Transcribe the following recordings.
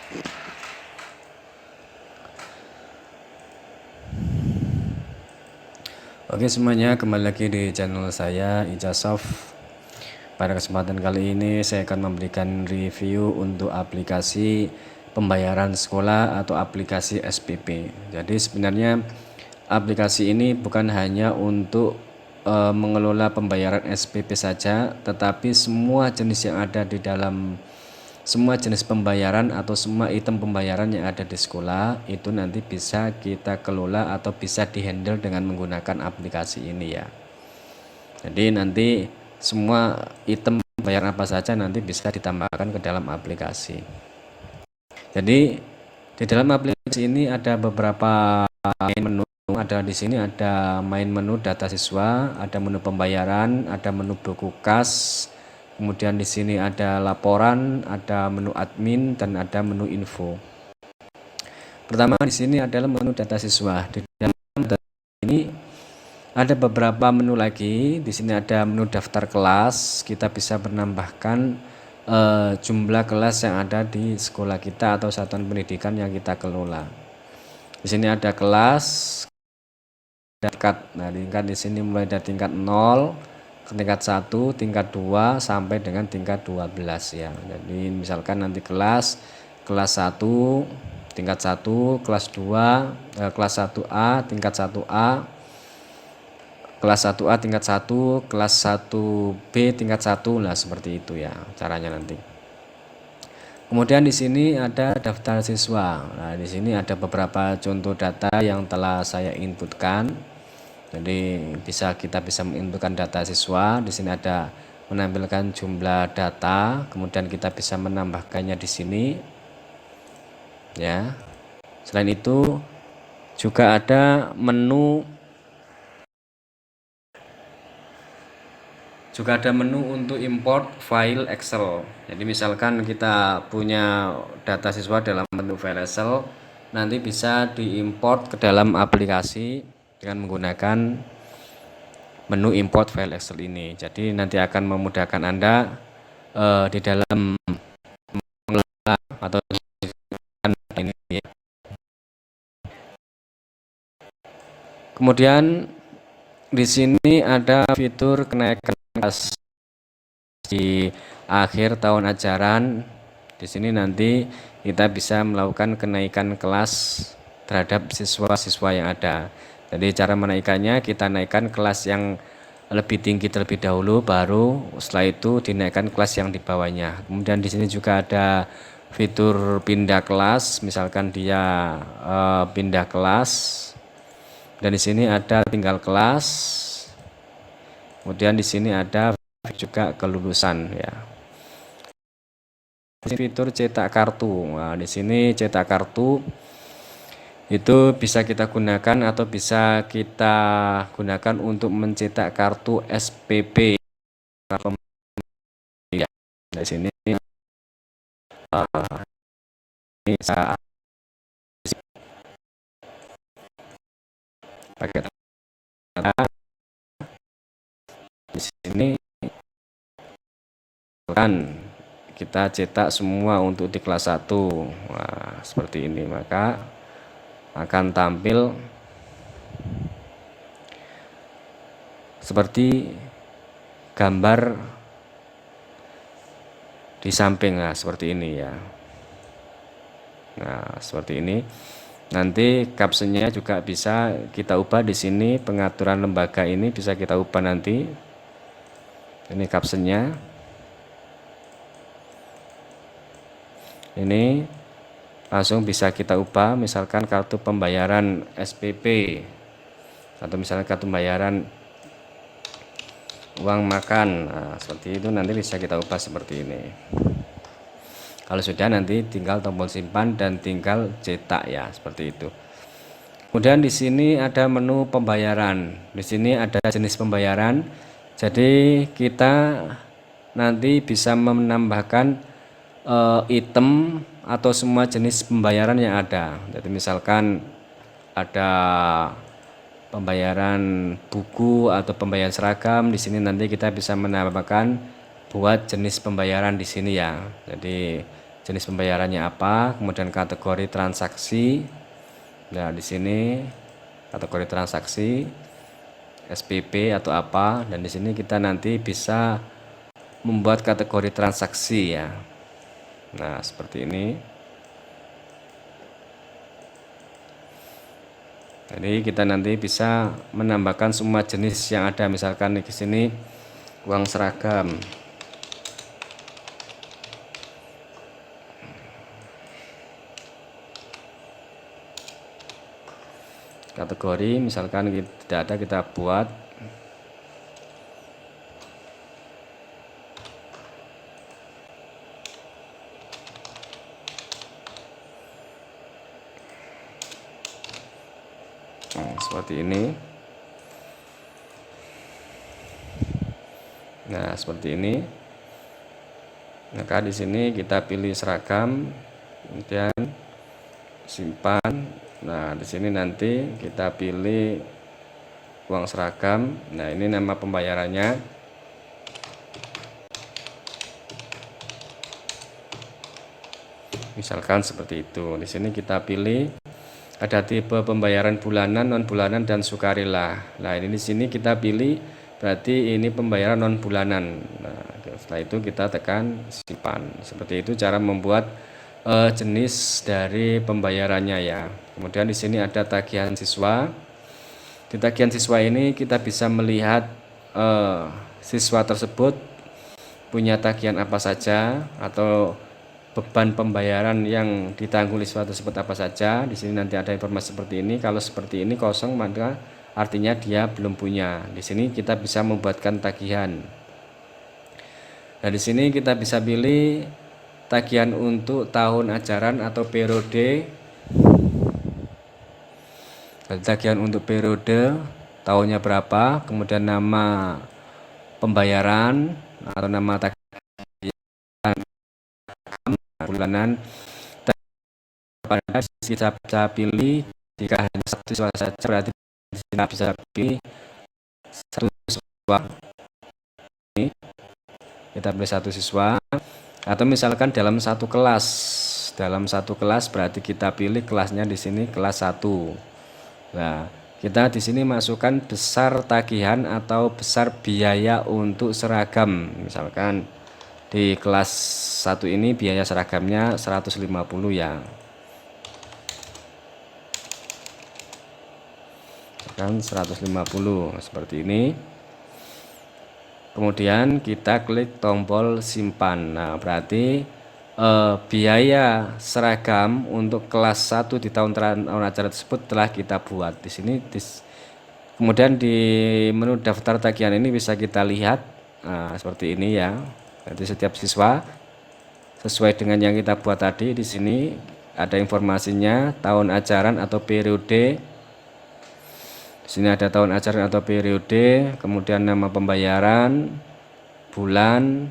Oke semuanya, kembali lagi di channel saya Ijazsoft. Pada kesempatan kali ini saya akan memberikan review untuk aplikasi pembayaran sekolah atau aplikasi SPP. Jadi sebenarnya aplikasi ini bukan hanya untuk mengelola pembayaran SPP saja, tetapi semua jenis yang ada di dalam semua jenis pembayaran atau semua item pembayaran yang ada di sekolah itu nanti bisa kita kelola atau bisa dihandle dengan menggunakan aplikasi ini ya. Jadi nanti semua item pembayaran apa saja nanti bisa ditambahkan ke dalam aplikasi. Jadi di dalam aplikasi ini ada beberapa menu. Ada di sini ada main menu data siswa, ada menu pembayaran, ada menu buku kas, kemudian di sini ada laporan, ada menu admin dan ada menu info. Pertama di sini adalah menu data siswa. Di dalam data ini ada beberapa menu lagi. Di sini ada menu daftar kelas. Kita bisa menambahkan jumlah kelas yang ada di sekolah kita atau satuan pendidikan yang kita kelola. Di sini ada kelas, tingkat. Nah, tingkat di sini mulai dari tingkat 0 ke tingkat 1, tingkat 2 sampai dengan tingkat 12 ya. Jadi misalkan nanti kelas 1 tingkat 1, kelas 2 kelas 1A tingkat 1A, kelas 1A tingkat 1, kelas 1B tingkat 1. Nah, seperti itu ya caranya nanti. Kemudian di sini ada daftar siswa. Nah, di sini ada beberapa contoh data yang telah saya inputkan. Jadi kita bisa menginputkan data siswa. Di sini ada menampilkan jumlah data, kemudian kita bisa menambahkannya di sini. Ya. Selain itu juga ada menu untuk import file Excel. Jadi misalkan kita punya data siswa dalam bentuk file Excel, nanti bisa diimport ke dalam aplikasi dengan menggunakan menu import file Excel ini. Jadi nanti akan memudahkan Anda di dalam mengelola atau ini ya. Kemudian di sini ada fitur kenaikan kelas di akhir tahun ajaran. Di sini nanti kita bisa melakukan kenaikan kelas terhadap siswa-siswa yang ada. Jadi cara menaikkannya, kita naikkan kelas yang lebih tinggi terlebih dahulu, baru setelah itu dinaikkan kelas yang di bawahnya. Kemudian di sini juga ada fitur pindah kelas, misalkan dia pindah kelas, dan di sini ada tinggal kelas. Kemudian di sini ada juga kelulusan ya. Fitur cetak kartu. Nah, di sini cetak kartu itu bisa kita gunakan atau bisa kita gunakan untuk mencetak kartu SPP. Ya, di sini ini saat pakai di sini kan kita cetak semua untuk di kelas 1. Nah, seperti ini, maka akan tampil seperti gambar di samping. Nah, seperti ini ya. Nah, seperti ini. Nanti captionnya juga bisa kita ubah di sini, pengaturan lembaga ini bisa kita ubah nanti. Ini captionnya. Ini langsung bisa kita ubah, misalkan kartu pembayaran SPP atau misalnya kartu pembayaran uang makan. Nah, seperti itu nanti bisa kita ubah seperti ini. Kalau sudah nanti tinggal tombol simpan dan tinggal cetak ya, seperti itu. Kemudian di sini ada menu pembayaran. Di sini ada jenis pembayaran. Jadi kita nanti bisa menambahkan item atau semua jenis pembayaran yang ada. Jadi misalkan ada pembayaran buku atau pembayaran seragam, di sini nanti kita bisa menambahkan buat jenis pembayaran di sini ya. Jadi jenis pembayarannya apa, kemudian kategori transaksi. Nah, di sini kategori transaksi SPP atau apa, dan di sini kita nanti bisa membuat kategori transaksi ya. Nah, seperti ini. Jadi kita nanti bisa menambahkan semua jenis yang ada, misalkan di sini uang seragam. Kategori misalkan tidak ada, kita buat. Nah, seperti ini. Nah, seperti ini. Maka di sini kita pilih seragam, kemudian simpan. Nah, di sini nanti kita pilih uang seragam. Nah, ini nama pembayarannya. Misalkan seperti itu. Di sini kita pilih ada tipe pembayaran bulanan, non bulanan, dan sukarela. Nah, ini di sini kita pilih berarti ini pembayaran non bulanan. Nah, setelah itu kita tekan simpan. Seperti itu cara membuat jenis dari pembayarannya ya. Kemudian di sini ada tagihan siswa. Di tagihan siswa ini kita bisa melihat siswa tersebut punya tagihan apa saja atau beban pembayaran yang ditanggung siswa tersebut apa saja. Di sini nanti ada informasi seperti ini. Kalau seperti ini kosong, maka artinya dia belum punya. Di sini kita bisa membuatkan tagihan. Nah, di sini kita bisa pilih tagihan untuk tahun ajaran atau periode. Tagihan untuk periode, tahunnya berapa, kemudian nama pembayaran atau nama tagihan bulanan. Pada kita bisa pilih jika hanya satu siswa saja, berarti kita bisa pilih satu siswa. Ini kita pilih satu siswa, atau misalkan dalam satu kelas berarti kita pilih kelasnya di sini kelas 1. Nah, kita di sini masukkan besar tagihan atau besar biaya untuk seragam. Misalkan di kelas 1 ini biaya seragamnya 150 ya. Kan 150 seperti ini. Kemudian kita klik tombol simpan. Nah, berarti biaya seragam untuk kelas 1 di tahun ajaran tersebut telah kita buat. Di sini kemudian di menu daftar tagihan ini bisa kita lihat seperti ini ya. Jadi setiap siswa sesuai dengan yang kita buat tadi. Di sini ada informasinya, tahun ajaran atau periode. Di sini ada tahun ajaran atau periode, kemudian nama pembayaran, bulan,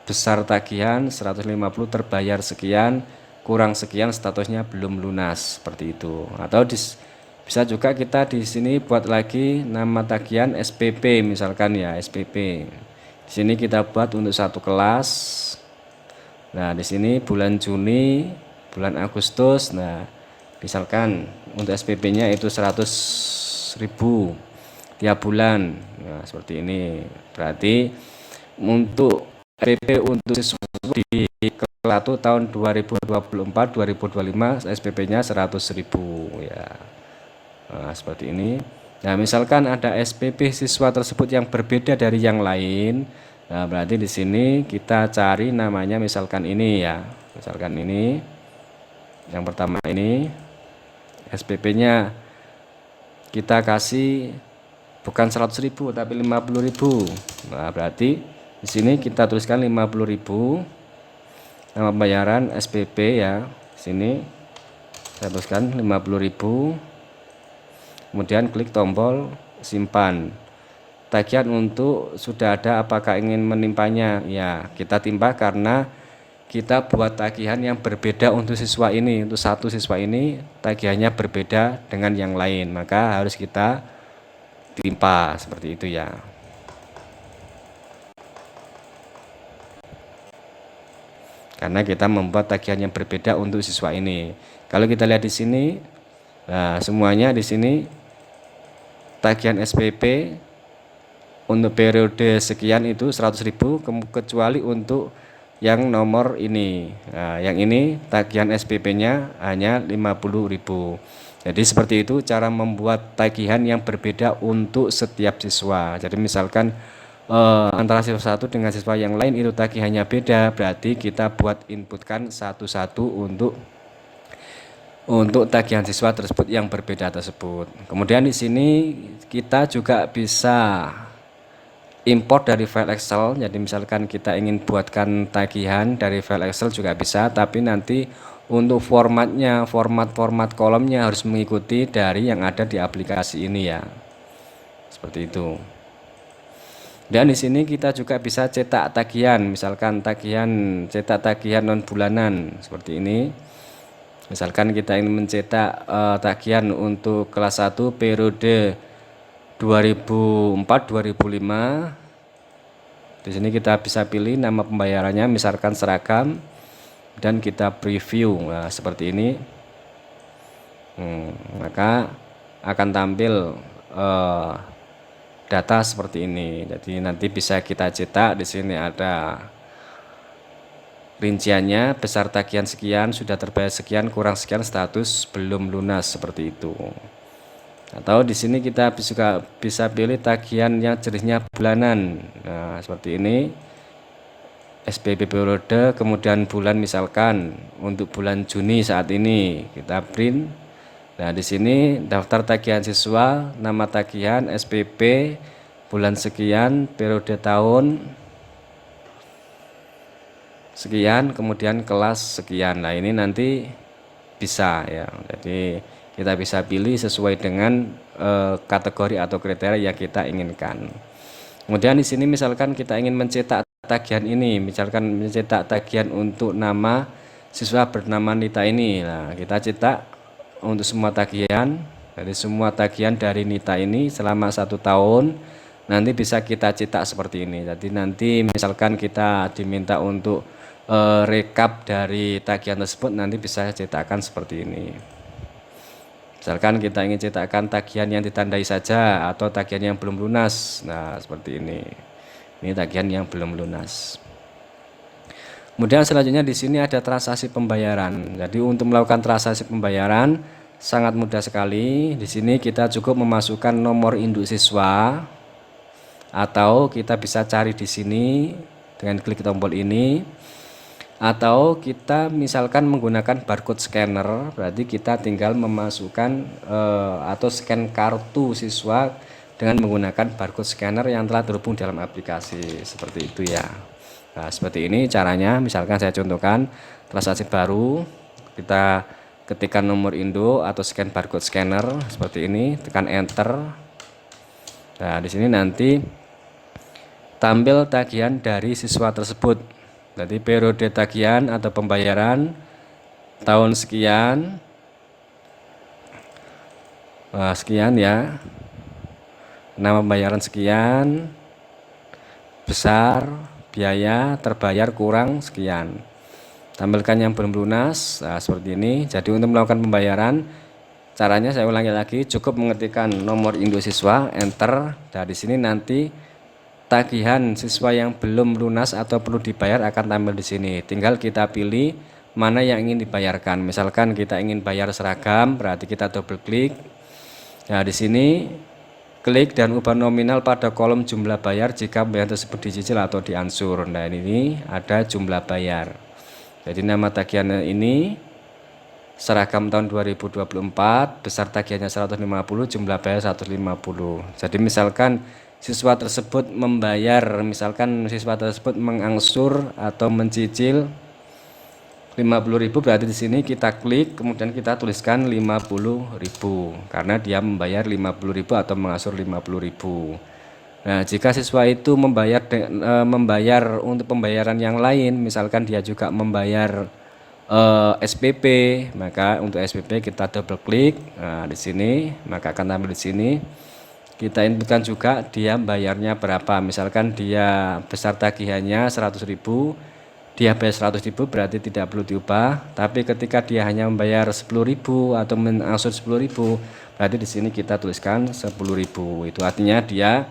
besar tagihan 150, terbayar sekian, kurang sekian, statusnya belum lunas, seperti itu. Atau bisa juga kita di sini buat lagi nama tagihan SPP misalkan ya, SPP. Di sini kita buat untuk satu kelas. Nah, di sini bulan Juni, bulan Agustus. Nah, misalkan untuk SPP-nya itu 100.000 tiap bulan. Nah, seperti ini. Berarti untuk SPP untuk siswa di kelas 1 tahun 2024-2025 SPP-nya 100.000 ya. Nah, seperti ini. Nah, misalkan ada SPP siswa tersebut yang berbeda dari yang lain. Nah, berarti di sini kita cari namanya, misalkan ini ya. Misalkan ini. Yang pertama ini SPP-nya kita kasih bukan 100.000 tapi 50.000. Nah, berarti di sini kita tuliskan 50.000 nama pembayaran SPP ya. Di sini saya tuliskan 50.000. Kemudian klik tombol simpan. Tagihan untuk sudah ada, apakah ingin menimpanya? Ya, kita timpa karena kita buat tagihan yang berbeda untuk siswa ini. Untuk satu siswa ini tagihannya berbeda dengan yang lain, maka harus kita timpa seperti itu ya. karena kita membuat tagihan yang berbeda untuk siswa ini. Kalau kita lihat di sini, nah semuanya di sini tagihan SPP untuk periode sekian itu 100.000, kecuali untuk yang nomor ini. Nah, yang ini tagihan SPP-nya hanya 50.000. Jadi seperti itu cara membuat tagihan yang berbeda untuk setiap siswa. Jadi misalkan antara siswa satu dengan siswa yang lain itu tagihannya beda, berarti kita buat inputkan satu-satu untuk tagihan siswa tersebut yang berbeda tersebut. Kemudian di sini kita juga bisa import dari file Excel. Jadi misalkan kita ingin buatkan tagihan dari file Excel juga bisa, tapi nanti untuk formatnya, format kolomnya harus mengikuti dari yang ada di aplikasi ini ya. Seperti itu. Dan di sini kita juga bisa cetak tagihan, misalkan cetak tagihan non bulanan seperti ini. Misalkan kita ingin mencetak tagihan untuk kelas 1 periode 2004-2005. Di sini kita bisa pilih nama pembayarannya, misalkan seragam, dan kita preview. Nah, seperti ini. Maka akan tampil data seperti ini. Jadi nanti bisa kita cetak. Di sini ada rinciannya, besar tagihan sekian, sudah terbayar sekian, kurang sekian, status belum lunas, seperti itu. Atau di sini kita juga bisa pilih tagihan yang jenisnya bulanan. Nah, seperti ini. SPP periode, kemudian bulan, misalkan untuk bulan Juni saat ini kita print. Nah, di sini daftar tagihan siswa, nama tagihan, SPP, bulan sekian, periode tahun sekian, kemudian kelas sekian. Nah, ini nanti bisa ya. Jadi kita bisa pilih sesuai dengan kategori atau kriteria yang kita inginkan. Kemudian di sini misalkan kita ingin mencetak tagihan ini, misalkan mencetak tagihan untuk nama siswa bernama Nita ini. Nah, kita cetak untuk semua tagihan, dari semua tagihan dari Nita ini selama 1 tahun, nanti bisa kita cetak seperti ini. Jadi nanti misalkan kita diminta untuk rekap dari tagihan tersebut, nanti bisa cetakkan seperti ini. Misalkan kita ingin cetakkan tagihan yang ditandai saja atau tagihan yang belum lunas. Nah, seperti ini. Ini tagihan yang belum lunas. Kemudian selanjutnya di sini ada transaksi pembayaran. Jadi untuk melakukan transaksi pembayaran sangat mudah sekali. Di sini kita cukup memasukkan nomor induk siswa, atau kita bisa cari di sini dengan klik tombol ini. Atau kita misalkan menggunakan barcode scanner, berarti kita tinggal memasukkan atau scan kartu siswa dengan menggunakan barcode scanner yang telah terhubung dalam aplikasi, seperti itu ya. Nah, seperti ini caranya. Misalkan saya contohkan transaksi baru, kita ketikkan nomor induk atau scan barcode scanner seperti ini, tekan enter. Nah, di sini nanti tampil tagihan dari siswa tersebut. Jadi periode tagihan atau pembayaran tahun sekian, sekian ya, nama pembayaran sekian, besar, biaya terbayar kurang sekian. Tampilkan yang belum lunas, nah, seperti ini. Jadi untuk melakukan pembayaran, caranya saya ulangi lagi, cukup mengetikkan nomor induk siswa, enter. Dari sini nanti tagihan siswa yang belum lunas atau perlu dibayar akan tampil di sini. Tinggal kita pilih mana yang ingin dibayarkan. Misalkan kita ingin bayar seragam, berarti kita double klik. Nah, di sini klik dan ubah nominal pada kolom jumlah bayar jika pembayaran tersebut dicicil atau diansur. Nah, ini ada jumlah bayar. Jadi nama tagihan ini seragam tahun 2024, besar tagihannya 150, jumlah bayar 150. Jadi misalkan siswa tersebut membayar, misalkan siswa tersebut mengangsur atau mencicil 50.000, berarti di sini kita klik kemudian kita tuliskan 50.000 karena dia membayar 50.000 atau mengangsur 50.000. Nah, jika siswa itu membayar untuk pembayaran yang lain, misalkan dia juga membayar SPP, maka untuk SPP kita double klik. Nah, di sini maka akan tampil di sini. Kita inputkan juga dia bayarnya berapa. Misalkan dia besar tagihannya 100.000, dia bayar 100.000 berarti tidak perlu diubah. Tapi ketika dia hanya membayar 10.000 atau mengangsur 10.000, berarti di sini kita tuliskan 10.000. Itu artinya dia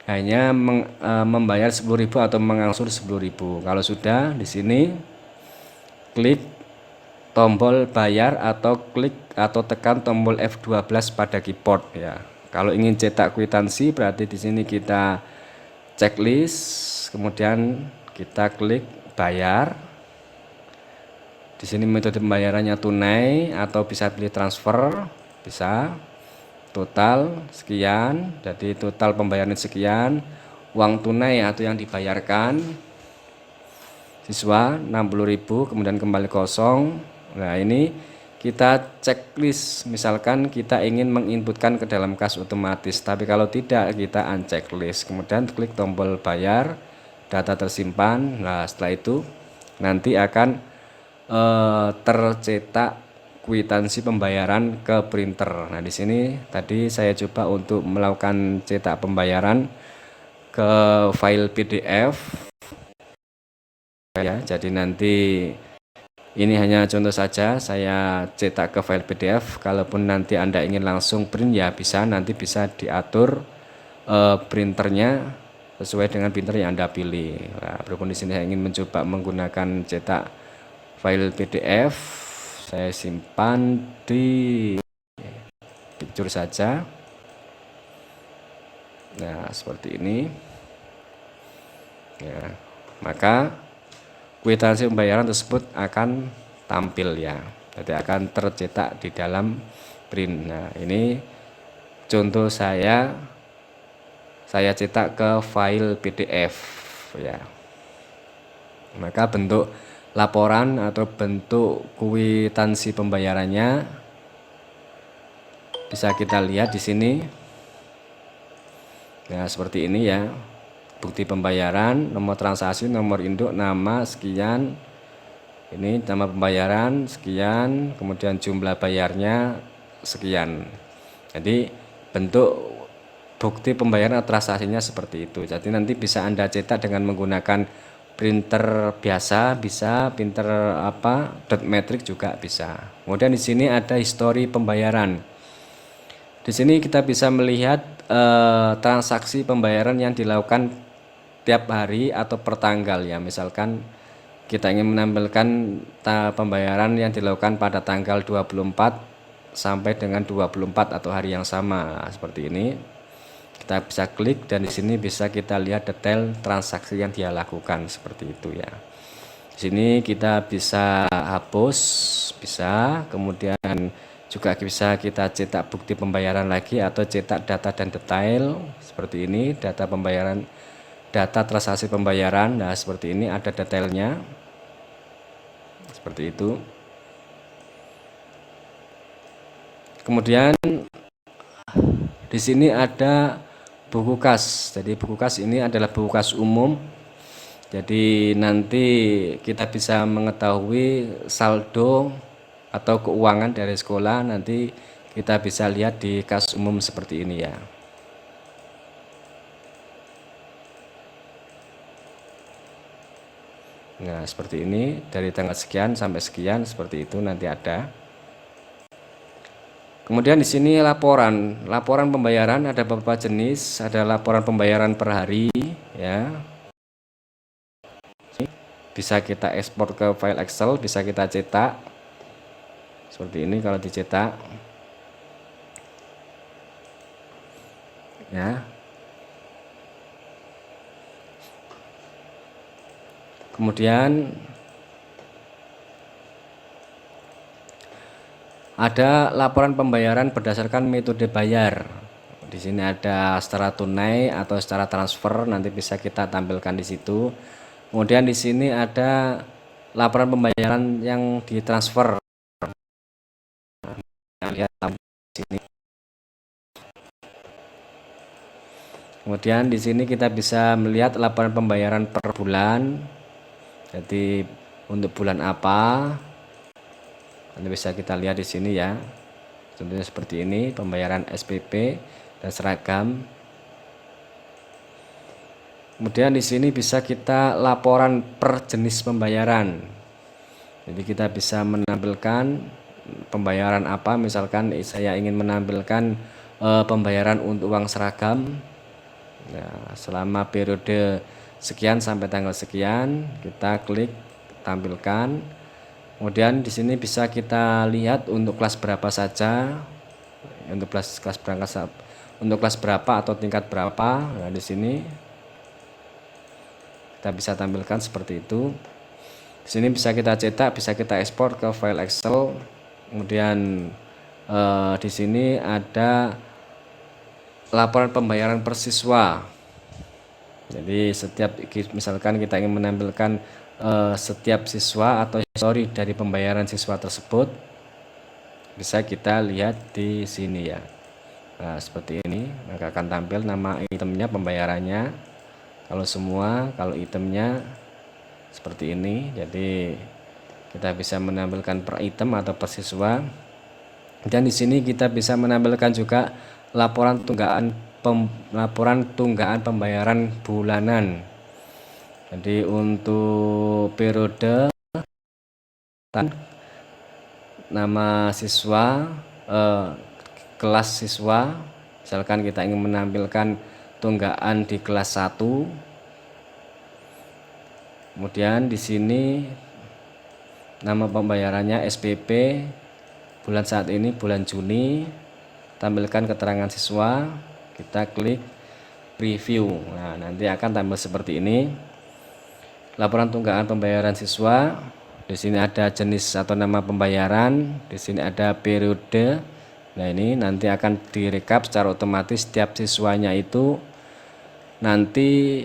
hanya membayar 10.000 atau mengangsur 10.000. Kalau sudah, di sini klik tombol bayar atau klik atau tekan tombol F12 pada keyboard ya. Kalau ingin cetak kwitansi berarti di sini kita checklist, kemudian kita klik bayar. Di sini metode pembayarannya tunai atau bisa pilih transfer, bisa. Total sekian, jadi total pembayaran sekian. Uang tunai atau yang dibayarkan siswa 60.000, kemudian kembali kosong. Nah, ini kita checklist, misalkan kita ingin menginputkan ke dalam kas otomatis, tapi kalau tidak kita unchecklist, kemudian klik tombol bayar, data tersimpan. Nah, setelah itu nanti akan tercetak kwitansi pembayaran ke printer. Nah, di sini tadi saya coba untuk melakukan cetak pembayaran ke file PDF ya. Jadi nanti ini hanya contoh saja, saya cetak ke file PDF. Kalaupun nanti Anda ingin langsung print ya bisa, nanti bisa diatur printernya sesuai dengan printer yang Anda pilih. Nah, berhubung di sini saya ingin mencoba menggunakan cetak file PDF, saya simpan di picture saja. Nah, seperti ini. Ya, maka kwitansi pembayaran tersebut akan tampil ya. Jadi akan tercetak di dalam print. Nah, ini contoh saya cetak ke file PDF ya. Maka bentuk laporan atau bentuk kwitansi pembayarannya bisa kita lihat di sini. Nah, seperti ini ya. Bukti pembayaran, nomor transaksi, nomor induk, nama sekian. Ini nama pembayaran sekian, kemudian jumlah bayarnya sekian. Jadi bentuk bukti pembayaran transaksinya seperti itu. Jadi nanti bisa Anda cetak dengan menggunakan printer biasa, bisa printer dot matrix juga bisa. Kemudian di sini ada histori pembayaran. Di sini kita bisa melihat transaksi pembayaran yang dilakukan tiap hari atau per tanggal ya. Misalkan kita ingin menampilkan pembayaran yang dilakukan pada tanggal 24 sampai dengan 24 atau hari yang sama seperti ini. Kita bisa klik dan di sini bisa kita lihat detail transaksi yang dia lakukan seperti itu ya. Di sini kita bisa hapus, bisa, kemudian juga bisa kita cetak bukti pembayaran lagi atau cetak data dan detail seperti ini, data pembayaran, data transaksi pembayaran. Nah, seperti ini ada detailnya. Seperti itu. Kemudian di sini ada buku kas. Jadi buku kas ini adalah buku kas umum. Jadi nanti kita bisa mengetahui saldo atau keuangan dari sekolah, nanti kita bisa lihat di kas umum seperti ini ya. Nah, seperti ini dari tanggal sekian sampai sekian seperti itu nanti ada. Kemudian di sini laporan pembayaran ada beberapa jenis, ada laporan pembayaran per hari ya. Bisa kita ekspor ke file Excel, bisa kita cetak. Seperti ini kalau dicetak. Ya. Kemudian ada laporan pembayaran berdasarkan metode bayar. Di sini ada secara tunai atau secara transfer, nanti bisa kita tampilkan di situ. Kemudian di sini ada laporan pembayaran yang ditransfer. Lihat di sini. Kemudian di sini kita bisa melihat laporan pembayaran per bulan. Jadi untuk bulan apa? Nanti bisa kita lihat di sini ya. Contohnya seperti ini, pembayaran SPP dan seragam. Kemudian di sini bisa kita laporan per jenis pembayaran. Jadi kita bisa menampilkan pembayaran apa, misalkan saya ingin menampilkan pembayaran untuk uang seragam. Nah, selama periode sekian sampai tanggal sekian, kita klik tampilkan. Kemudian di sini bisa kita lihat untuk kelas berapa saja, untuk kelas berangkat, untuk kelas berapa atau tingkat berapa. Nah, di sini kita bisa tampilkan seperti itu. Di sini bisa kita cetak, bisa kita ekspor ke file Excel. Kemudian di sini ada laporan pembayaran per siswa. Jadi setiap misalkan kita ingin menampilkan setiap siswa atau histori dari pembayaran siswa tersebut, bisa kita lihat di sini ya. Nah, seperti ini, maka akan tampil nama itemnya, pembayarannya. Kalau semua, kalau itemnya seperti ini. Jadi kita bisa menampilkan per item atau per siswa. Dan di sini kita bisa menampilkan juga laporan tunggaan pembayaran bulanan. Jadi untuk periode, nama siswa, kelas siswa, misalkan kita ingin menampilkan tunggaan di kelas 1. Kemudian di sini nama pembayarannya SPP, bulan saat ini bulan Juni, tampilkan keterangan siswa, kita klik preview. Nah, nanti akan tampil seperti ini. Laporan tunggaan pembayaran siswa. Di sini ada jenis atau nama pembayaran, di sini ada periode. Nah, ini nanti akan direkap secara otomatis setiap siswanya itu nanti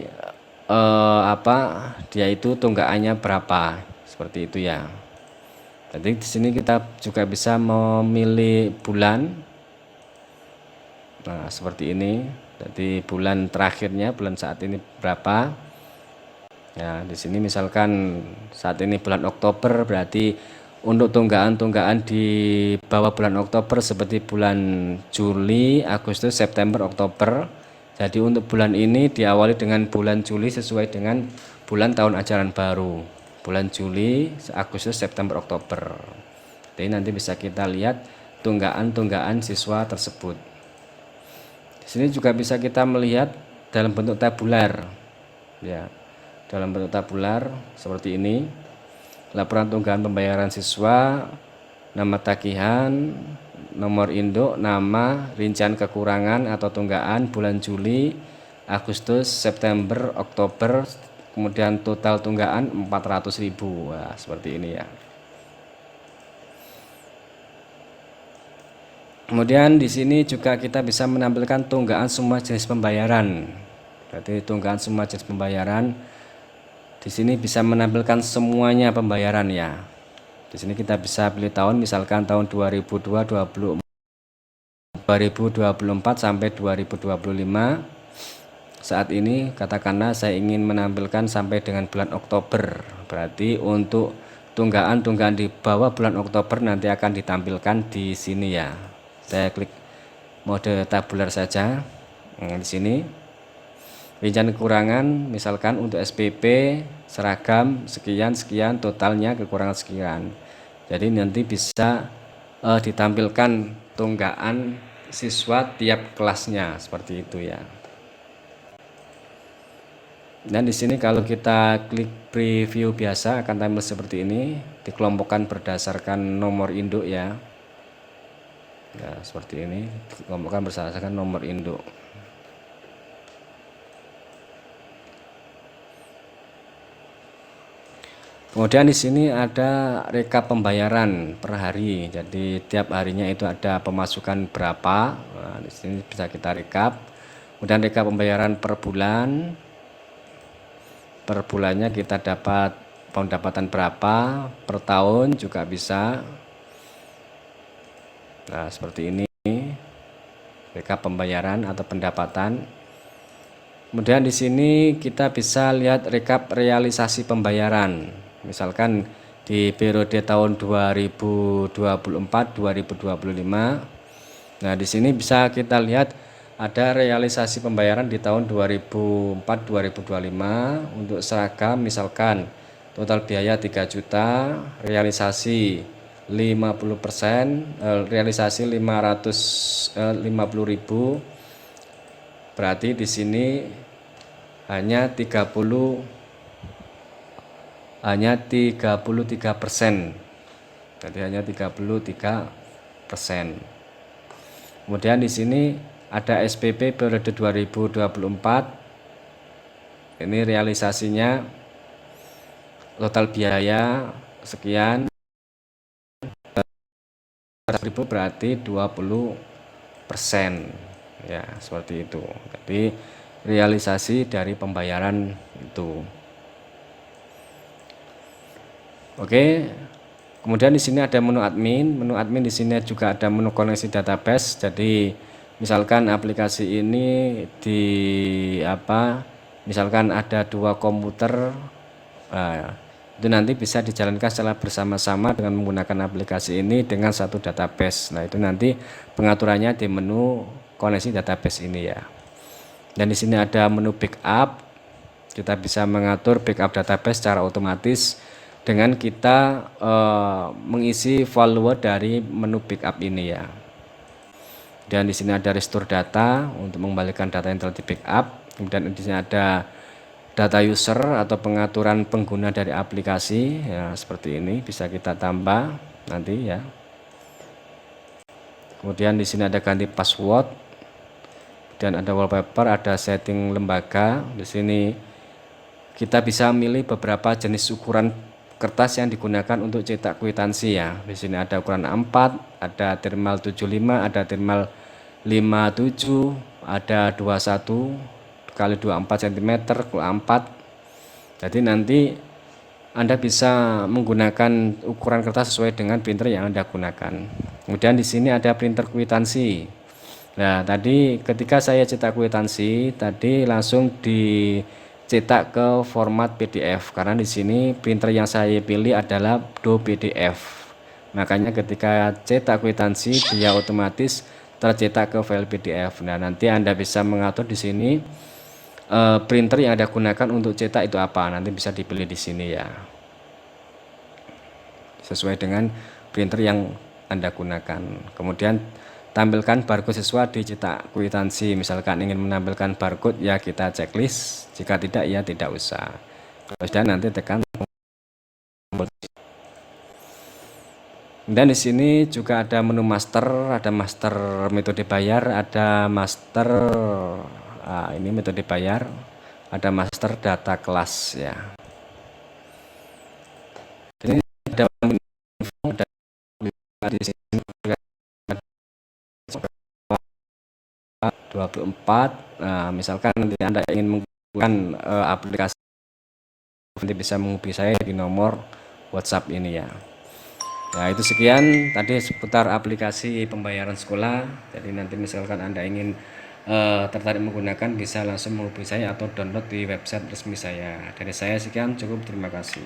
dia itu tunggaannya berapa, seperti itu ya. Jadi di sini kita juga bisa memilih bulan. Nah, seperti ini. Jadi bulan terakhirnya, bulan saat ini berapa. Ya, di sini misalkan saat ini bulan Oktober, berarti untuk tunggaan-tunggaan di bawah bulan Oktober seperti bulan Juli, Agustus, September, Oktober. Jadi untuk bulan ini diawali dengan bulan Juli sesuai dengan bulan tahun ajaran baru. Bulan Juli, Agustus, September, Oktober. Jadi nanti bisa kita lihat tunggaan-tunggaan siswa tersebut. Di sini juga bisa kita melihat dalam bentuk tabular. Ya, dalam bentuk tabular seperti ini. Laporan tunggaan pembayaran siswa, nama tagihan, nomor induk, nama, rincian kekurangan atau tunggaan bulan Juli, Agustus, September, Oktober, kemudian total tunggaan 400.000. Nah, seperti ini ya. Kemudian di sini juga kita bisa menampilkan tunggaan semua jenis pembayaran. Berarti tunggaan semua jenis pembayaran. Di sini bisa menampilkan semuanya pembayaran ya. Di sini kita bisa pilih tahun, misalkan tahun 2024 sampai 2025. Saat ini katakanlah saya ingin menampilkan sampai dengan bulan Oktober. Berarti untuk tunggaan-tunggaan di bawah bulan Oktober nanti akan ditampilkan di sini ya. Saya klik mode tabular saja. Di sini rincian kekurangan, misalkan untuk SPP seragam sekian totalnya kekurangan sekian. Jadi nanti bisa ditampilkan tunggaan siswa tiap kelasnya seperti itu ya. Dan di sini kalau kita klik preview biasa akan tampil seperti ini, dikelompokkan berdasarkan nomor induk ya. Ya, seperti ini, dikelompokkan berdasarkan nomor induk. Kemudian di sini ada rekap pembayaran per hari. Jadi tiap harinya itu ada pemasukan berapa. Nah, di sini bisa kita rekap. Kemudian rekap pembayaran per bulan. Per bulannya kita dapat pendapatan berapa, per tahun juga bisa. Nah, seperti ini. Rekap pembayaran atau pendapatan. Kemudian di sini kita bisa lihat rekap realisasi pembayaran. Misalkan di periode tahun 2024-2025. Nah, di sini bisa kita lihat ada realisasi pembayaran di tahun 2004-2025 untuk seragam, misalkan total biaya 3 juta, realisasi 50%, realisasi 550.000, berarti di sini hanya 33%. Jadi hanya 33%. Kemudian di sini ada SPP periode 2024. Ini realisasinya total biaya sekian, berarti 20%. Ya, seperti itu. Jadi realisasi dari pembayaran itu. Oke. Kemudian di sini ada menu admin. Menu admin di sini juga ada menu koneksi database. Jadi misalkan aplikasi ini misalkan ada 2 komputer, itu nanti bisa dijalankan secara bersama-sama dengan menggunakan aplikasi ini dengan satu database. Nah, itu nanti pengaturannya di menu koneksi database ini ya. Dan di sini ada menu backup. Kita bisa mengatur backup database secara otomatis dengan kita mengisi follower dari menu backup ini ya. Dan di sini ada restore data untuk mengembalikan data yang telah di backup. Kemudian di sini ada data user atau pengaturan pengguna dari aplikasi ya, seperti ini bisa kita tambah nanti ya. Kemudian di sini ada ganti password dan ada wallpaper, ada setting lembaga. Di sini kita bisa milih beberapa jenis ukuran kertas yang digunakan untuk cetak kwitansi ya. Di sini ada ukuran A4, ada thermal 75, ada thermal 57, ada 21 kali 24 cm A4. Jadi nanti Anda bisa menggunakan ukuran kertas sesuai dengan printer yang Anda gunakan. Kemudian di sini ada printer kwitansi. Nah, tadi ketika saya cetak kwitansi tadi langsung dicetak ke format PDF karena di sini printer yang saya pilih adalah PDF. Makanya ketika cetak kwitansi dia otomatis tercetak ke file PDF. Nah, nanti Anda bisa mengatur di sini printer yang Anda gunakan untuk cetak itu apa, nanti bisa dipilih di sini ya, sesuai dengan printer yang Anda gunakan. Kemudian tampilkan barcode siswa di cetak kwitansi. Misalkan ingin menampilkan barcode ya kita checklist, jika tidak ya tidak usah. Sudah nanti tekan. Dan di sini juga ada menu master, ada master metode bayar, ada master ini metode bayar, ada master data kelas ya. Jadi ada info di sini 24. Nah, misalkan nanti Anda ingin menggunakan aplikasi, nanti bisa menghubungi saya di nomor WhatsApp ini ya. Nah, itu sekian tadi seputar aplikasi pembayaran sekolah. Jadi nanti misalkan Anda ingin tertarik menggunakan, bisa langsung menghubungi saya atau download di website resmi saya. Dari saya sekian, cukup, terima kasih.